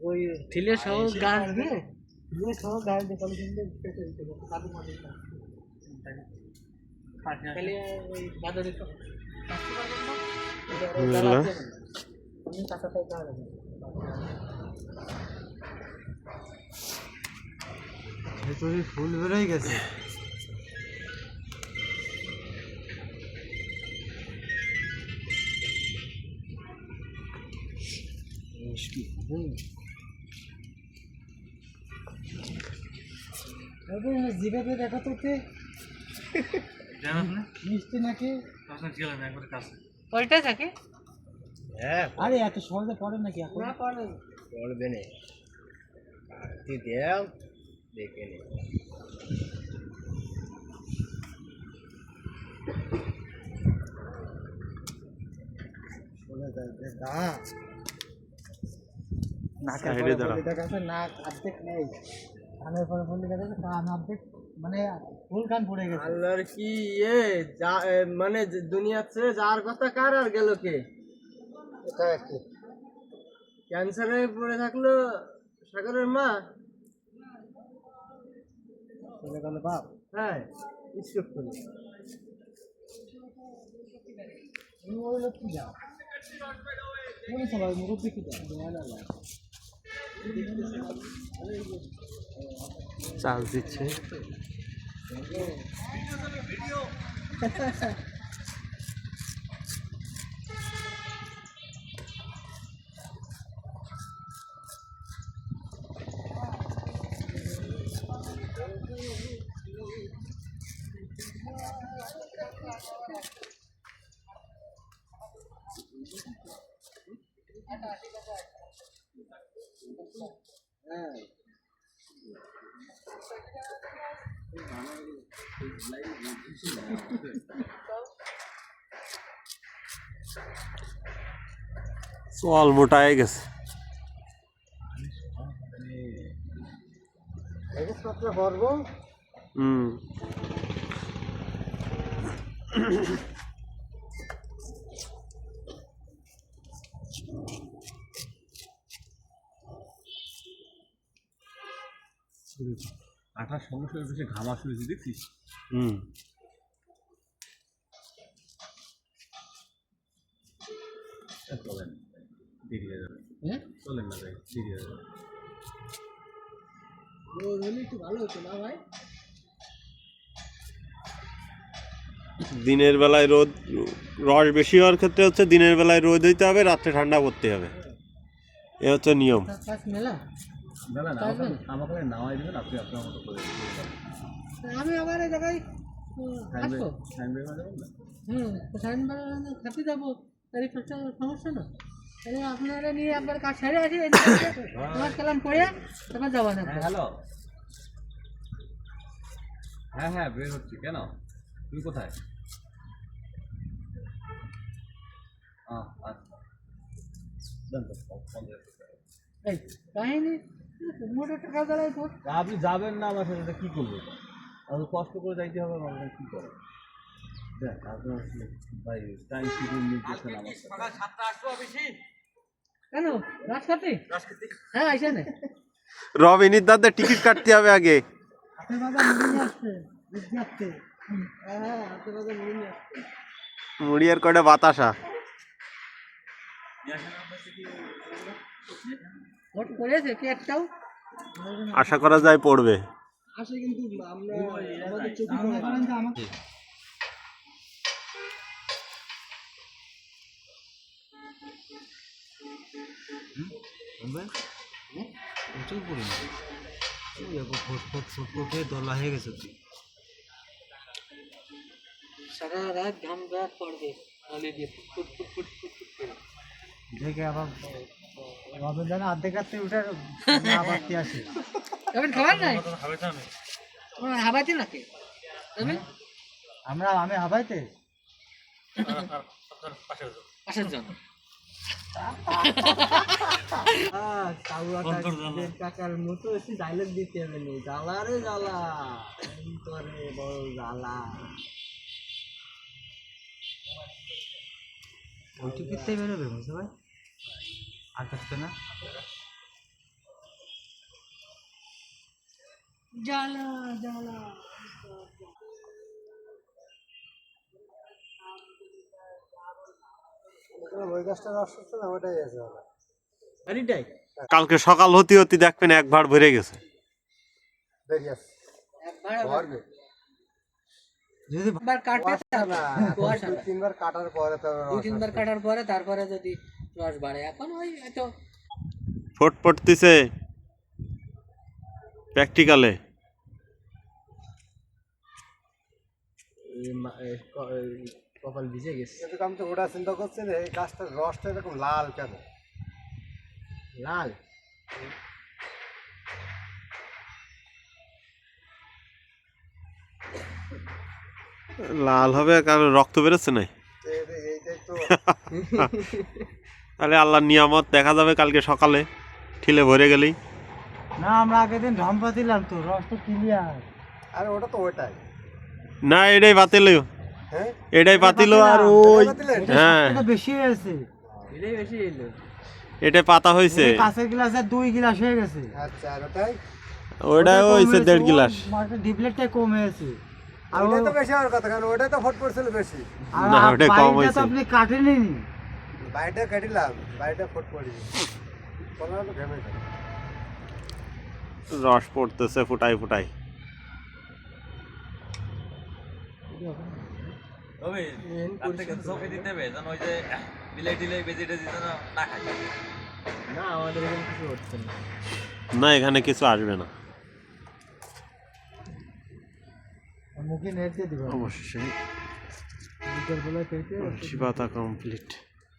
ওই ঠিলে সহ গাছ দিয়ে ঠিলে সহ গাছ দিয়ে পলিথিন দিয়ে পেটে দিতে হবে কাদু মাটি তাহলে ওই বাজারে তো কাটতে পারবেন না এটা ওরা জ্বালা দেবেন না আপনি কাঁচাটাই খাওয়া যাবে ভেতরে ফুল বেরোয় গেছে মিষ্টি জিগাতে দেখা তো মিষ্টি নাকি কয়টা থাকে হ্যাঁ আরে এত সহজে পড়ে নাকি এখন পড়বে না দেও দেখে নে নাক অর্ধেক নেই কানের পরে ফুল দেখা যাচ্ছে কান অর্ধেক মানে ফুল কান পড়ে গেছে আল্লাহর কি মানে দুনিয়াতে যার কথা কার আর গেল কে এটা কি ক্যান্সারে পড়ে থাকলো সাগরের মা চলে গেল বাপ হ্যাঁ স্ট্রোক করে ওই লোক কি যা কোন সবাই মুরব্বি কি যা চার্জ দিচ্ছে চল মোটায় গেছে আঠার সমস্যা বেশি ঘামা শুনেছি দেখছিস চলেন দেরি হয়ে যাবে চলেন না ভাই দেরি হয়ে যাবে একটু ভালো হতো না ভাই দিনের বেলায় রোদ রস বেশি হওয়ার ক্ষেত্রে হচ্ছে দিনের বেলায় রোদ হইতে হবে রাত্রে ঠান্ডা করতে হবে এ হচ্ছে নিয়ম না না আমাকে নামাই দেবেন আপনি আপনার মতো করে আমি আবার এই জায়গায় আসবো খাতে যাবো সমস্যা না তাহলে আপনারা নিয়ে একবার কাজ সেরে আসি তোমার কালাম পড়ে তারপর যাবো না হ্যালো হ্যাঁ হ্যাঁ বের হচ্ছি কেন তুই কোথায় কাহিনী মোটা টাকা দাঁড়াই তো আপনি যাবেন না আমার সাথে কি করবো কষ্ট করে যাইতে হবে আমাদের কি করে দেখ আপনার ভাই টাইম শিডিউল নির্দেশন আমার সকাল 7টা আসবো বেশি কেন রাজখাতে হ্যাঁ আইসা না রবিনীর দাদা টিকিট কাটতে হবে আগে হাতের বাজার মুড়ি নিয়ে আসছে বুঝতে হ্যাঁ হাতের বাজার মুড়ি নিয়ে আসছে মুড়ি আর কয়টা বাতাসা ভোট করেছে কি একটাও আশা করা যায় পড়বে আসে কিন্তু আমরা আমাদের চোখে পড়ে না আমাকে চোখ পড়ে না ফুটফুটে দলা হয়ে গেছে তুই সারা রাত ঘাম রাত পড়বে নলে দিয়ে foot foot foot foot foot করে দেখে আবার রবের জানা অর্ধেক রাত্রে উঠে আবারতে আসে তবে খাবার নাই তোমার হাবাইতে নাকি তুমি আমি হাবাইতে পাশের জন কাকার মতো এসে ডাইলগ দিতে হবে নি জ্বালা রে জ্বালা করে বড় জ্বালা ওইটুকুতেই বেরোবে বুঝতে ভাই আর কাছতে না জ্বালা জ্বালা ওই গাছটা রস হচ্ছে না, ওটাই আছে আরিটাই কালকে সকাল হতে হতে দেখবেন এক ভাড় ভরে গেছে। বেরিয়ে আসছে। ভরবে। যদি বার কাটে না, কুয়াশা দুই তিনবার কাটার পরে তো দুই তিনবার কাটার পরে তারপরে যদি রস বাড়ে এখন ওই হয়তো ফোট পড়তেছে প্র্যাকটিক্যালে। কপাল ভিজে গেছে। কিন্তু আমি তো ওটা চিন্তা করছি যে এই গাছটার রসটা এরকম লাল কেন? লাল লাল হবে কারণ রক্ত বেরোচ্ছে না। এইটাই তো তাহলে আল্লাহর নিয়ামত দেখা যাবে কালকে সকালে ঠিলে ভরে গেলেই। না, আমরা আগের দিন ঢম্পা দিলাম তো, রস তো ক্লিয়ার। আরে ওটা তো ওটাই। না এটাই বাতিল, হ্যাঁ, এটাই বাতিল। আর ওই হ্যাঁ এটা বেশি হয়েছে। এটাই বেশি এলো। এটাই পাতা হয়েছে, কাঁচের গ্লাসে 2 গ্লাস হয়ে গেছে। আচ্ছা, আর ওটাই ওইটাই হয়েছে 1.5 গ্লাস। মার্কেট ডিপ্লেটটা কম হয়েছে। আর ওটা তো বেশি হওয়ার কথা, কারণ ওটা তো ফট পড়ছিল বেশি। না, ওটা কম হয়েছে। আপনি কাটেননি, বাইটা কাটিলাম, বাইটা ফট পড়ি কোনা তো ঘেমে যায়। রস পড়তেছে ফুটাই ফুটাই। তবে রাতে কিন্তু চোখে দিতে হবে যেন ওই যে বিলাই টিলাই বেজে টেজে যেন না খায়। না আমাদের এখানে কিছু হচ্ছে না। না এখানে কিছু আসবে না। মুখে নেট দিয়ে দিবেন অবশ্যই বিকেল বেলা থেকে পাতা কমপ্লিট।